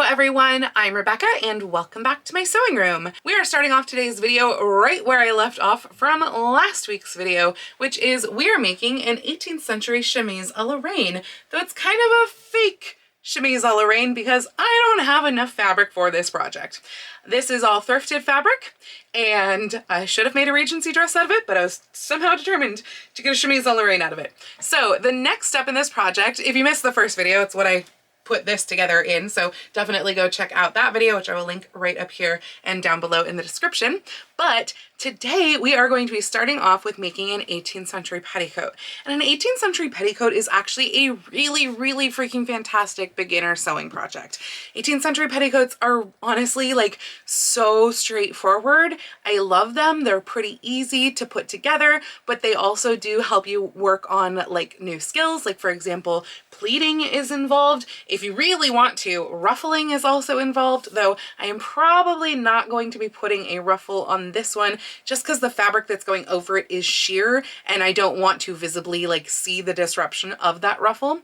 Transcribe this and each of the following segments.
everyone, I'm Rebecca and welcome back to my sewing room. We are starting off today's video right where I left off from last week's video, which is we are making an 18th century chemise a la reine, though it's kind of a fake chemise a la reine because I don't have enough fabric for this project. This is all thrifted fabric and I should have made a Regency dress out of it, but I was somehow determined to get a chemise a la reine out of it. So the next step in this project, if you missed the first video, it's what I put this together in, so definitely go check out that video, which I will link right up here and down below in the description. But today we are going to be starting off with making an 18th century petticoat. And an 18th century petticoat is actually a really freaking fantastic beginner sewing project. 18th century petticoats are honestly like so straightforward. I love them. They're pretty easy to put together, but they also do help you work on like new skills. Like for example, pleating is involved. If you really want to, ruffling is also involved, though I am probably not going to be putting a ruffle on this one just because the fabric that's going over it is sheer and I don't want to visibly like see the disruption of that ruffle.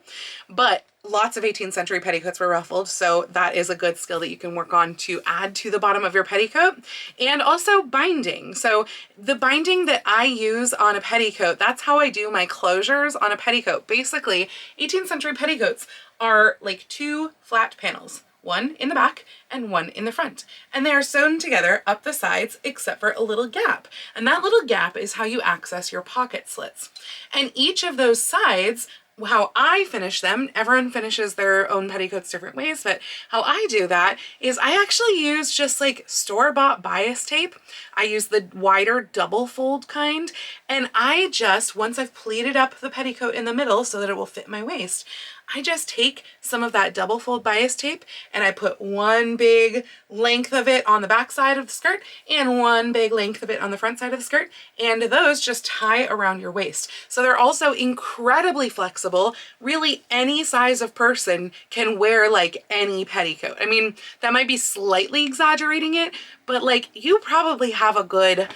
But lots of 18th century petticoats were ruffled, so that is a good skill that you can work on to add to the bottom of your petticoat. And also binding. So the binding that I use on a petticoat, that's how I do my closures on a petticoat. Basically, 18th century petticoats are like two flat panels, one in the back and one in the front. And they are sewn together up the sides except for a little gap. And that little gap is how you access your pocket slits. And each of those sides, how I finish them, everyone finishes their own petticoats different ways, but how I do that is I actually use just like store-bought bias tape. I use the wider double fold kind, and I just, once I've pleated up the petticoat in the middle so that it will fit my waist, I just take some of that double fold bias tape and I put one big length of it on the back side of the skirt and one big length of it on the front side of the skirt, and those just tie around your waist. So they're also incredibly flexible. Really any size of person can wear like any petticoat. I mean, that might be slightly exaggerating it, but like you probably have a good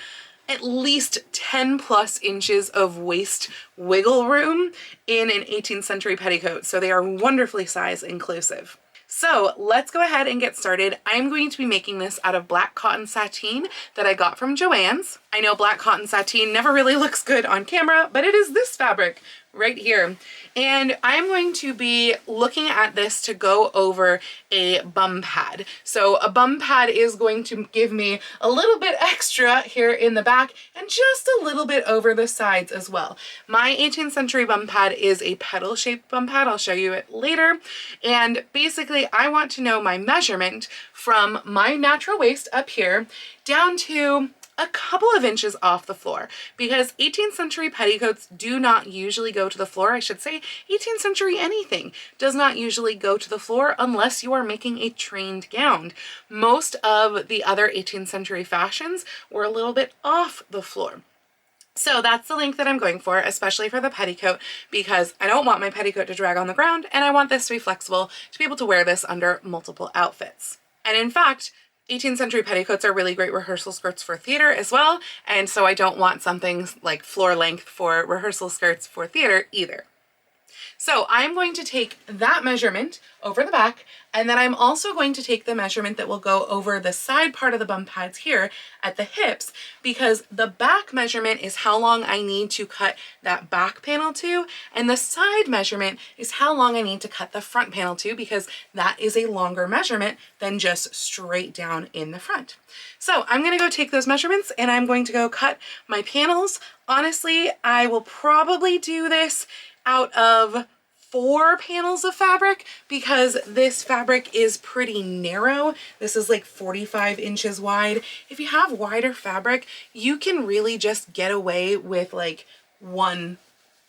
at least 10 plus inches of waist wiggle room in an 18th century petticoat. So they are wonderfully size inclusive. So let's go ahead and get started. I'm going to be making this out of black cotton sateen that I got from Joann's. I know black cotton sateen never really looks good on camera, but it is this fabric right here. And I'm going to be looking at this to go over a bum pad. So a bum pad is going to give me a little bit extra here in the back and just a little bit over the sides as well. My 18th century bum pad is a petal shaped bum pad. I'll show you it later. And basically I want to know my measurement from my natural waist up here down to a couple of inches off the floor, because 18th century petticoats do not usually go to the floor. I should say 18th century anything does not usually go to the floor unless you are making a trained gown. Most of the other 18th century fashions were a little bit off the floor. So that's the length that I'm going for, especially for the petticoat, because I don't want my petticoat to drag on the ground and I want this to be flexible to be able to wear this under multiple outfits. And in fact, 18th century petticoats are really great rehearsal skirts for theater as well, and so I don't want something like floor length for rehearsal skirts for theater either. So I'm going to take that measurement over the back, and then I'm also going to take the measurement that will go over the side part of the bum pads here at the hips, because the back measurement is how long I need to cut that back panel to, and the side measurement is how long I need to cut the front panel to, because that is a longer measurement than just straight down in the front. So I'm going to go take those measurements and I'm going to go cut my panels. Honestly, I will probably do this out of 4 panels of fabric because this fabric is pretty narrow. This is like 45 inches wide. If you have wider fabric, you can really just get away with like one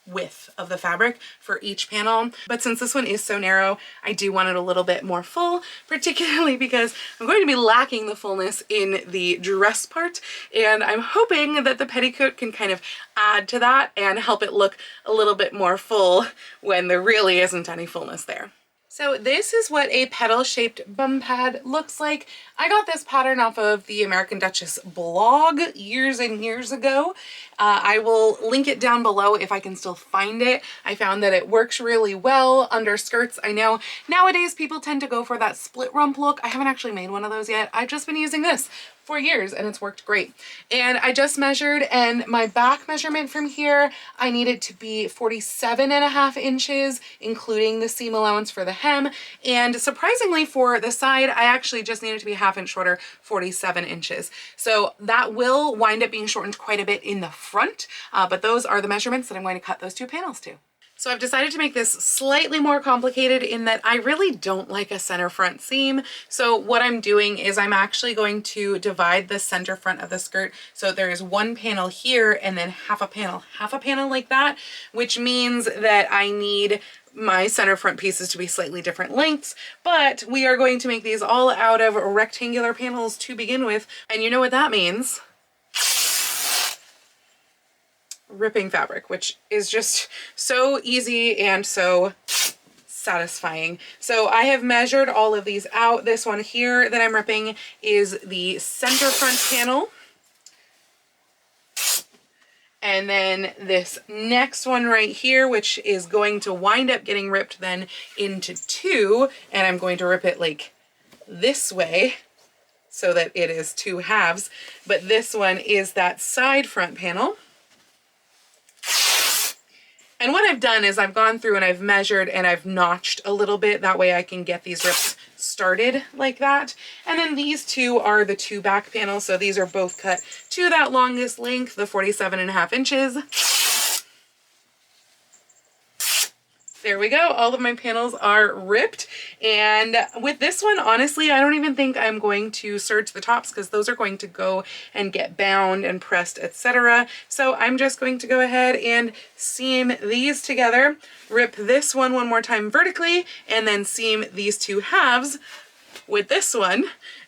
width of the fabric for each panel. But since this one is so narrow, I do want it a little bit more full, particularly because I'm going to be lacking the fullness in the dress part. And I'm hoping that the petticoat can kind of add to that and help it look a little bit more full when there really isn't any fullness there. So this is what a petal-shaped bum pad looks like. I got this pattern off of the American Duchess blog years and years ago, I will link it down below if I can still find it. I found that it works really well under skirts. I know nowadays people tend to go for that split rump look. I haven't actually made one of those yet. I've just been using this for years and it's worked great. And I just measured, and my back measurement from here, I need it to be 47.5 inches, including the seam allowance for the hem. And surprisingly for the side, I actually just need it to be 1/2 inch shorter, 47 inches. So that will wind up being shortened quite a bit in the front, but those are the measurements that I'm going to cut those two panels to. So I've decided to make this slightly more complicated in that I really don't like a center front seam. So what I'm doing is I'm actually going to divide the center front of the skirt. So there is one panel here and then half a panel like that, which means that I need my center front pieces to be slightly different lengths, but we are going to make these all out of rectangular panels to begin with. And you know what that means? Ripping fabric, which is just so easy and so satisfying. So I have measured all of these out. This one here that I'm ripping is the center front panel. And then this next one right here, which is going to wind up getting ripped then into two, and I'm going to rip it like this way so that it is 2 halves. But this one is that side front panel. And what I've done is I've gone through and I've measured and I've notched a little bit. That way I can get these rips started like that. And then these two are the 2 back panels. So these are both cut to that longest length, the 47.5 inches. There we go. All of my panels are ripped. And with this one, honestly, I don't even think I'm going to serge the tops because those are going to go and get bound and pressed, etc. So I'm just going to go ahead and seam these together, rip this one more time vertically, and then seam these 2 halves with this one,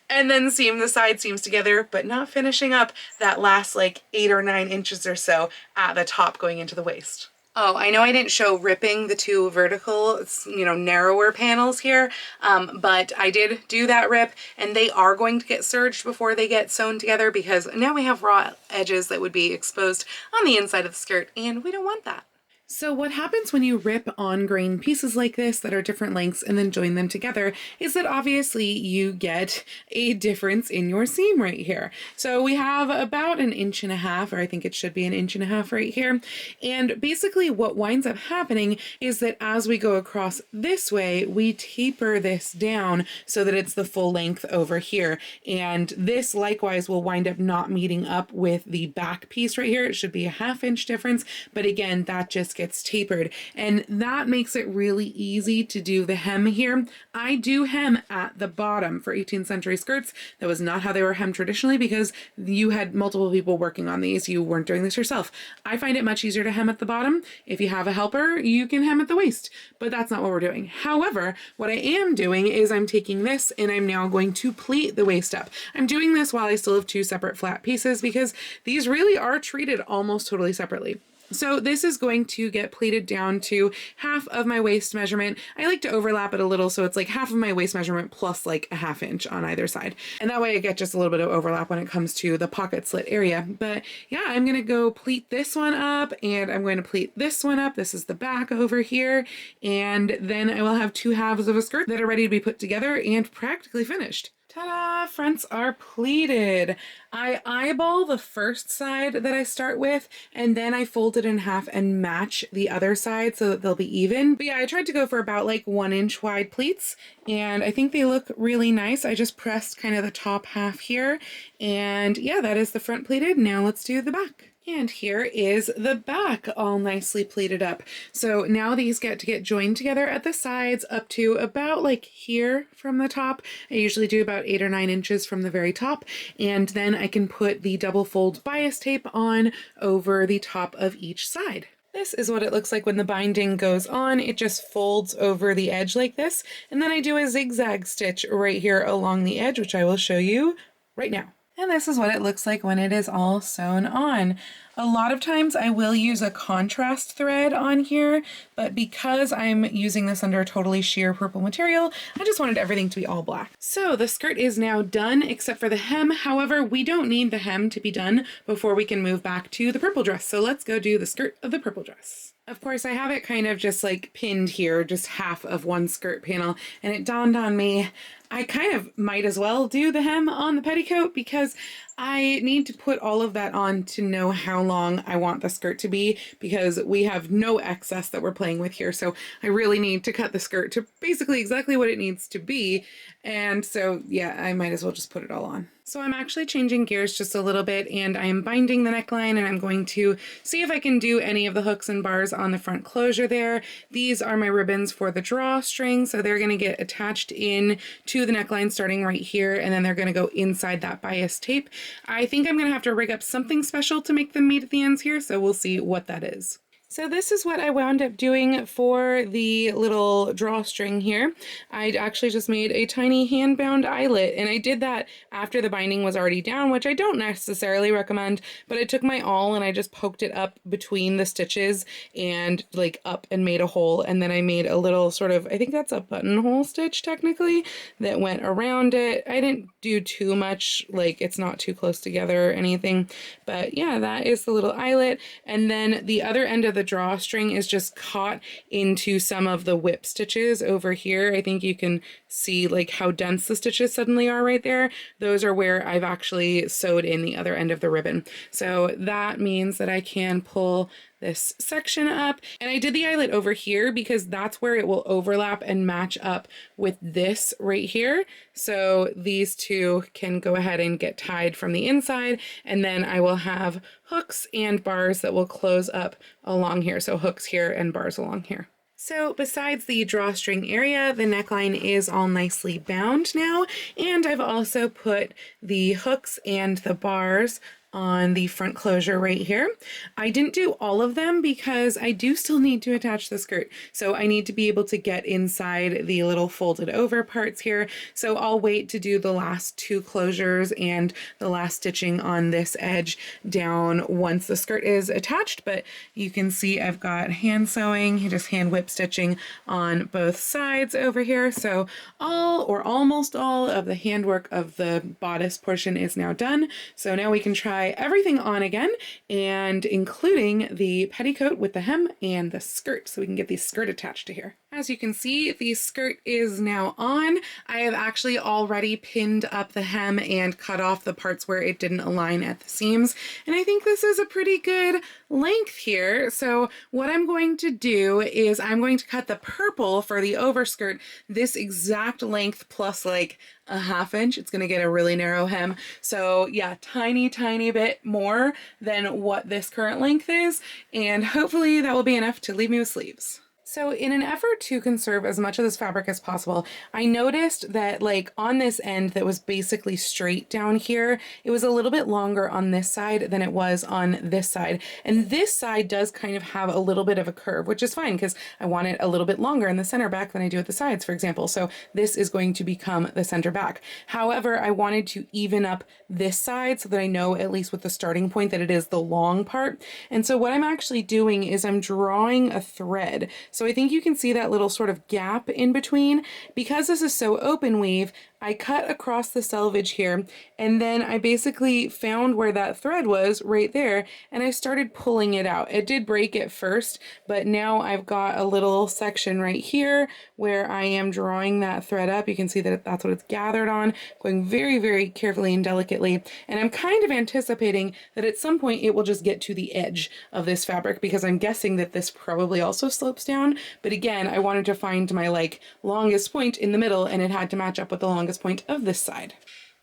and then seam the side seams together, but not finishing up that last like 8 or 9 inches or so at the top going into the waist. Oh, I know I didn't show ripping the 2 vertical, narrower panels here, but I did do that rip, and they are going to get serged before they get sewn together because now we have raw edges that would be exposed on the inside of the skirt, and we don't want that. So what happens when you rip on grain pieces like this that are different lengths and then join them together is that obviously you get a difference in your seam right here. So we have about 1.5 inches, or I think it should be 1.5 inches right here. And basically what winds up happening is that as we go across this way, we taper this down so that it's the full length over here. And this likewise will wind up not meeting up with the back piece right here. It should be a 1/2 inch difference, but again, that just gets tapered, and that makes it really easy to do the hem here. I do hem at the bottom for 18th century skirts. That was not how they were hemmed traditionally because you had multiple people working on these. You weren't doing this yourself. I find it much easier to hem at the bottom. If you have a helper, you can hem at the waist, but that's not what we're doing. However, what I am doing is I'm taking this and I'm now going to pleat the waist up. I'm doing this while I still have 2 separate flat pieces because these really are treated almost totally separately. So this is going to get pleated down to 1/2 of my waist measurement. I like to overlap it a little, so it's like 1/2 of my waist measurement plus like a 1/2 inch on either side. And that way I get just a little bit of overlap when it comes to the pocket slit area. But yeah, I'm gonna go pleat this one up, and I'm going to pleat this one up. This is the back over here. And then I will have 2 halves of a skirt that are ready to be put together and practically finished. Ta-da! Fronts are pleated. I eyeball the first side that I start with, and then I fold it in half and match the other side so that they'll be even. But yeah, I tried to go for about like 1 inch wide pleats, and I think they look really nice. I just pressed kind of the top half here, and yeah, that is the front pleated. Now let's do the back. And here is the back all nicely pleated up. So now these get to get joined together at the sides up to about like here from the top. I usually do about 8 or 9 inches from the very top. And then I can put the double fold bias tape on over the top of each side. This is what it looks like when the binding goes on. It just folds over the edge like this. And then I do a zigzag stitch right here along the edge, which I will show you right now. And this is what it looks like when it is all sewn on. A lot of times I will use a contrast thread on here, but because I'm using this under a totally sheer purple material, I just wanted everything to be all black. So the skirt is now done except for the hem. However, we don't need the hem to be done before we can move back to the purple dress. So let's go do the skirt of the purple dress. Of course, I have it kind of just like pinned here, just half of one skirt panel, and it dawned on me I kind of might as well do the hem on the petticoat because I need to put all of that on to know how long I want the skirt to be, because we have no excess that we're playing with here. So I really need to cut the skirt to basically exactly what it needs to be. And so, yeah, I might as well just put it all on. So I'm actually changing gears just a little bit, and I am binding the neckline, and I'm going to see if I can do any of the hooks and bars on the front closure there. These are my ribbons for the drawstring, so they're going to get attached in to the neckline starting right here, and then they're going to go inside that bias tape. I think I'm going to have to rig up something special to make them meet at the ends here, so we'll see what that is. So this is what I wound up doing for the little drawstring here. I actually just made a tiny hand-bound eyelet, and I did that after the binding was already down, which I don't necessarily recommend, but I took my awl and I just poked it up between the stitches and like up and made a hole, and then I made a little sort of, I think that's a buttonhole stitch technically, that went around it. I didn't do too much, like it's not too close together or anything, but yeah, that is the little eyelet. And then the other end of the drawstring is just caught into some of the whip stitches over here. I think you can see like how dense the stitches suddenly are right there. Those are where I've actually sewed in the other end of the ribbon. So that means that I can pull this section up, and I did the eyelet over here because that's where it will overlap and match up with this right here. So these two can go ahead and get tied from the inside, and then I will have hooks and bars that will close up along here. So hooks here and bars along here. So besides the drawstring area, the neckline is all nicely bound now, and I've also put the hooks and the bars on the front closure right here. I didn't do all of them because I do still need to attach the skirt. So I need to be able to get inside the little folded over parts here. So I'll wait to do the last two closures and the last stitching on this edge down once the skirt is attached. But you can see I've got hand sewing, just hand whip stitching on both sides over here. So all or almost all of the handwork of the bodice portion is now done. So now we can try everything on again, and including the petticoat with the hem and the skirt, so we can get the skirt attached to here. As you can see, the skirt is now on. I have actually already pinned up the hem and cut off the parts where it didn't align at the seams, and I think this is a pretty good length here. So what I'm going to do is I'm going to cut the purple for the overskirt this exact length plus like a ½ inch. It's going to get a really narrow hem. So yeah, tiny bit more than what this current length is, and hopefully that will be enough to leave me with sleeves. So in an effort to conserve as much of this fabric as possible, I noticed that like on this end that was basically straight down here, it was a little bit longer on this side than it was on this side. And this side does kind of have a little bit of a curve, which is fine because I want it a little bit longer in the center back than I do at the sides, for example. So this is going to become the center back. However, I wanted to even up this side so that I know at least with the starting point that it is the long part. And so what I'm actually doing is I'm drawing a thread. So I think you can see that little sort of gap in between. Because this is so open weave, I cut across the selvage here, and then I basically found where that thread was right there, and I started pulling it out. It did break at first, but now I've got a little section right here where I am drawing that thread up. You can see that that's what it's gathered on, going very carefully and delicately. And I'm kind of anticipating that at some point it will just get to the edge of this fabric, because I'm guessing that this probably also slopes down. But again, I wanted to find my like longest point in the middle, and it had to match up with the longest point of this side.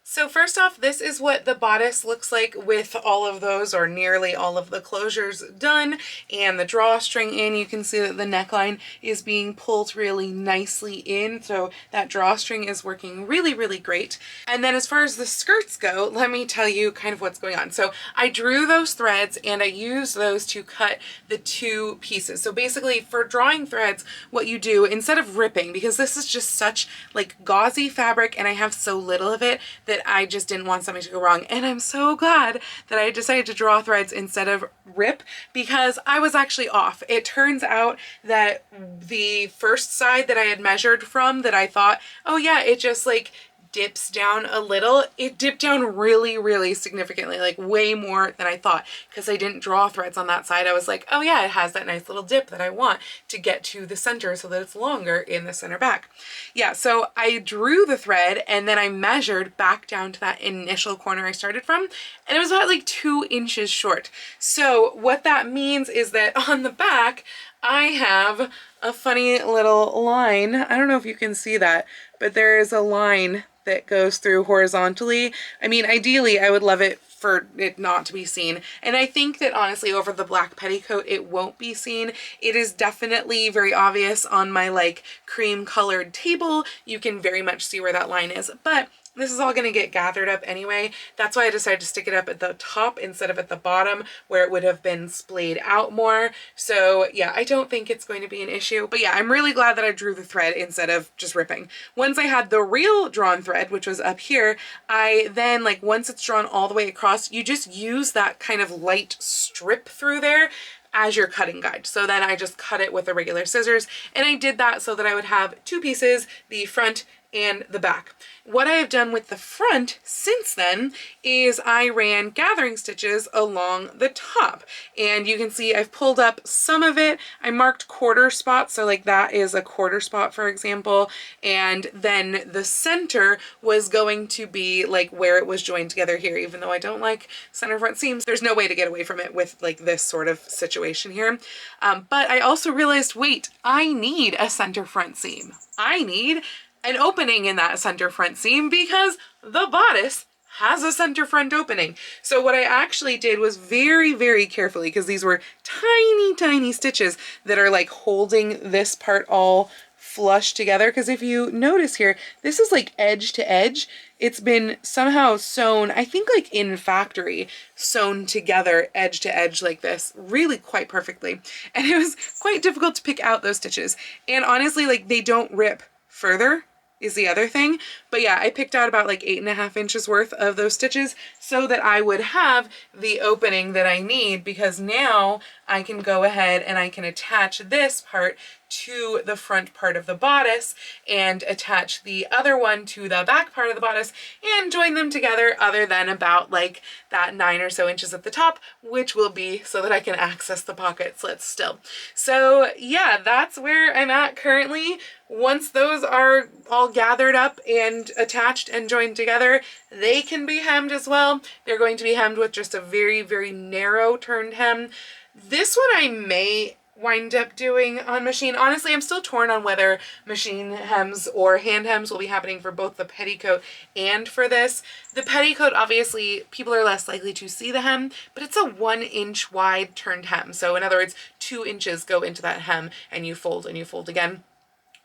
So first off, this is what the bodice looks like with all of those, or nearly all of the closures done, and the drawstring in. You can see that the neckline is being pulled really nicely in, so that drawstring is working really great. And then as far as the skirts go, let me tell you kind of what's going on. So I drew those threads and I used those to cut the two pieces. So basically for drawing threads, what you do instead of ripping, because this is just such like gauzy fabric and I have so little of it, that that I just didn't want something to go wrong. And I'm so glad that I decided to draw threads instead of rip, because I was actually off. It turns out that the first side that I had measured from, that I thought, oh yeah, it just like dips down a little, it dipped down really, really significantly, like way more than I thought, because I didn't draw threads on that side. I was like, oh yeah, it has that nice little dip that I want to get to the center so that it's longer in the center back. Yeah, so I drew the thread and then I measured back down to that initial corner I started from, and it was about like 2 inches short. So what that means is that on the back, I have a funny little line. I don't know if you can see that, but there is a line that goes through horizontally. I mean, ideally, I would love it for it not to be seen. And I think that honestly, over the black petticoat, it won't be seen. It is definitely very obvious on my like cream colored table. You can very much see where that line is, but this is all going to get gathered up anyway. That's why I decided to stick it up at the top instead of at the bottom where it would have been splayed out more. So yeah, I don't think it's going to be an issue. But yeah, I'm really glad that I drew the thread instead of just ripping. Once I had the real drawn thread, which was up here, I then, like, once it's drawn all the way across, you just use that kind of light strip through there as your cutting guide. So then I just cut it with the regular scissors, and I did that so that I would have 2 pieces, the front and the back. What I have done with the front since then is I ran gathering stitches along the top, and you can see I've pulled up some of it. I marked quarter spots, so like that is a quarter spot, for example, and then the center was going to be like where it was joined together here. Even though I don't like center front seams, there's no way to get away from it with like this sort of situation here. But I also realized, wait, I need a center front seam. I need an opening in that center front seam because the bodice has a center front opening. So what I actually did was very, very carefully, because these were tiny, tiny stitches that are like holding this part all flush together. Because if you notice here, this is like edge to edge. It's been somehow sewn, I think like in factory, sewn together edge to edge like this, really quite perfectly. And it was quite difficult to pick out those stitches. And honestly, like, they don't rip further is the other thing. But yeah, I picked out about like 8.5 inches worth of those stitches so that I would have the opening that I need, because now I can go ahead and I can attach this part to the front part of the bodice and attach the other one to the back part of the bodice and join them together, other than about like that 9 or so inches at the top, which will be so that I can access the pocket slits still. So yeah, that's where I'm at currently. Once those are all gathered up and attached and joined together, they can be hemmed as well. They're going to be hemmed with just a very, very narrow turned hem. This one I may wind up doing on machine. Honestly, I'm still torn on whether machine hems or hand hems will be happening for both the petticoat and for this. The petticoat, obviously, people are less likely to see the hem, but it's a 1 inch wide turned hem. So in other words, 2 inches go into that hem and you fold again.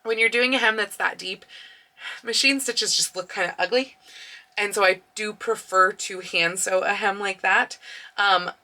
When you're doing a hem that's that deep, machine stitches just look kind of ugly. And so I do prefer to hand sew a hem like that.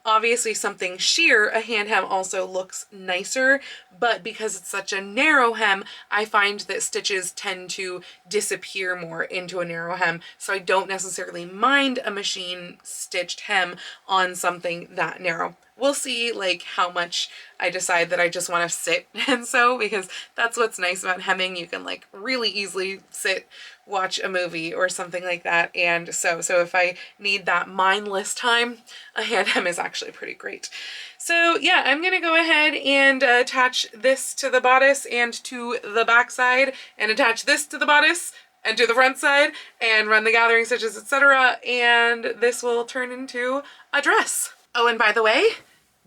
Obviously something sheer, a hand hem also looks nicer, but because it's such a narrow hem, I find that stitches tend to disappear more into a narrow hem. So I don't necessarily mind a machine stitched hem on something that narrow. We'll see like how much I decide that I just want to sit and sew, because that's what's nice about hemming. You can like really easily sit, watch a movie or something like that and sew. So if I need that mindless time, a hand hem is actually pretty great. So yeah, I'm gonna go ahead and attach this to the bodice and to the back side, and attach this to the bodice and to the front side, and run the gathering stitches, etc. And this will turn into a dress. Oh, and by the way,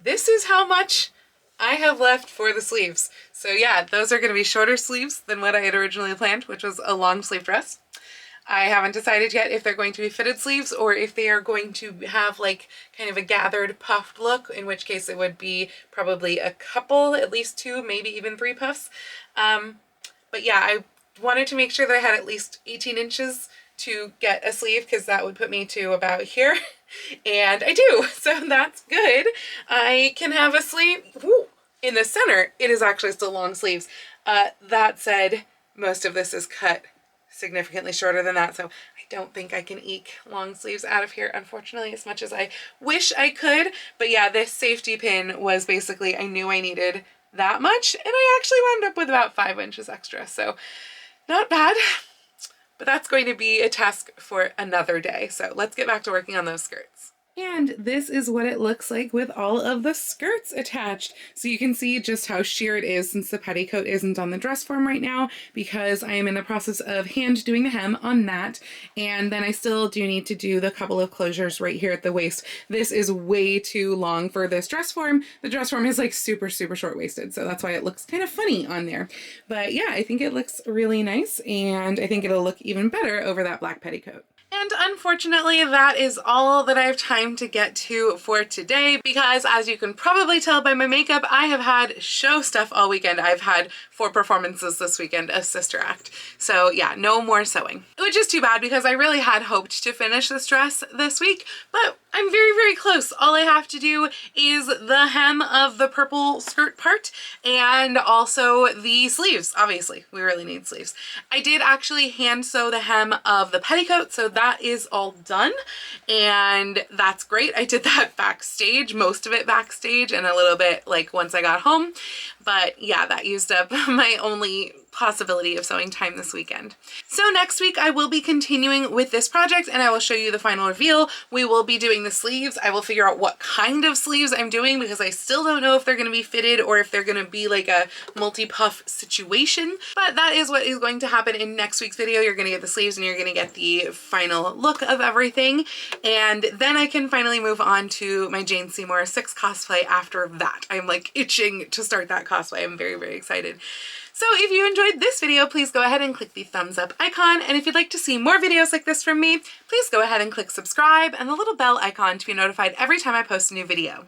this is how much I have left for the sleeves. So yeah, those are going to be shorter sleeves than what I had originally planned, which was a long sleeve dress. I haven't decided yet if they're going to be fitted sleeves or if they are going to have like kind of a gathered puffed look, in which case it would be probably a couple, at least 2, maybe even 3 puffs. But yeah, I wanted to make sure that I had at least 18 inches to get a sleeve, because that would put me to about here. And I do, so that's good. I can have a sleeve. Woo, in the center. It is actually still long sleeves. That said, most of this is cut significantly shorter than that, so I don't think I can eke long sleeves out of here, unfortunately, as much as I wish I could. But yeah, this safety pin was basically, I knew I needed that much, and I actually wound up with about 5 inches extra, so not bad. But that's going to be a task for another day, so let's get back to working on those skirts. And this is what it looks like with all of the skirts attached. So you can see just how sheer it is since the petticoat isn't on the dress form right now, because I am in the process of hand doing the hem on that. And then I still do need to do the couple of closures right here at the waist. This is way too long for this dress form. The dress form is like super, super short-waisted, so that's why it looks kind of funny on there. But yeah, I think it looks really nice, and I think it'll look even better over that black petticoat. And unfortunately, that is all that I have time to get to for today, because as you can probably tell by my makeup, I have had show stuff all weekend. I've had 4 performances this weekend as Sister Act. So yeah, no more sewing, which is too bad because I really had hoped to finish this dress this week, but I'm very, very close. All I have to do is the hem of the purple skirt part and also the sleeves. Obviously, we really need sleeves. I did actually hand sew the hem of the petticoat, so that is all done, and that's great. I did that backstage, most of it backstage, and a little bit like once I got home. But yeah, that used up my only possibility of sewing time this weekend. So next week I will be continuing with this project, and I will show you the final reveal. We will be doing the sleeves. I will figure out what kind of sleeves I'm doing, because I still don't know if they're going to be fitted or if they're going to be like a multi-puff situation. But that is what is going to happen in next week's video. You're going to get the sleeves and you're going to get the final look of everything. And then I can finally move on to my Jane Seymour 6 cosplay after that. I'm like itching to start that cosplay. I'm very, very excited. So if you enjoyed this video, please go ahead and click the thumbs up icon. And if you'd like to see more videos like this from me, please go ahead and click subscribe and the little bell icon to be notified every time I post a new video.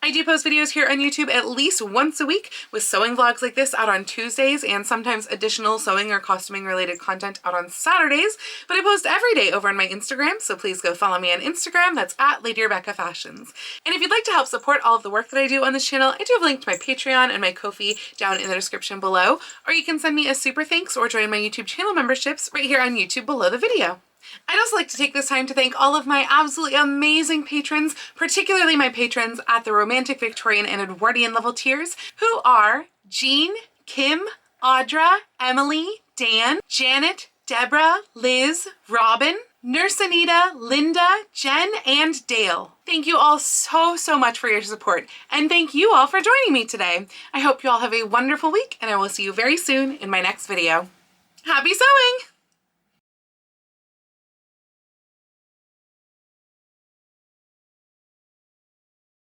I do post videos here on YouTube at least once a week, with sewing vlogs like this out on Tuesdays, and sometimes additional sewing or costuming related content out on Saturdays. But I post every day over on my Instagram, so please go follow me on Instagram. That's at Lady Rebecca Fashions. And if you'd like to help support all of the work that I do on this channel, I do have a link to my Patreon and my Ko-fi down in the description below. Or you can send me a super thanks or join my YouTube channel memberships right here on YouTube below the video. I'd also like to take this time to thank all of my absolutely amazing patrons, particularly my patrons at the Romantic, Victorian, and Edwardian level tiers, who are Jean, Kim, Audra, Emily, Dan, Janet, Deborah, Liz, Robin, Nurse Anita, Linda, Jen, and Dale. Thank you all so, so much for your support, and thank you all for joining me today. I hope you all have a wonderful week, and I will see you very soon in my next video. Happy sewing!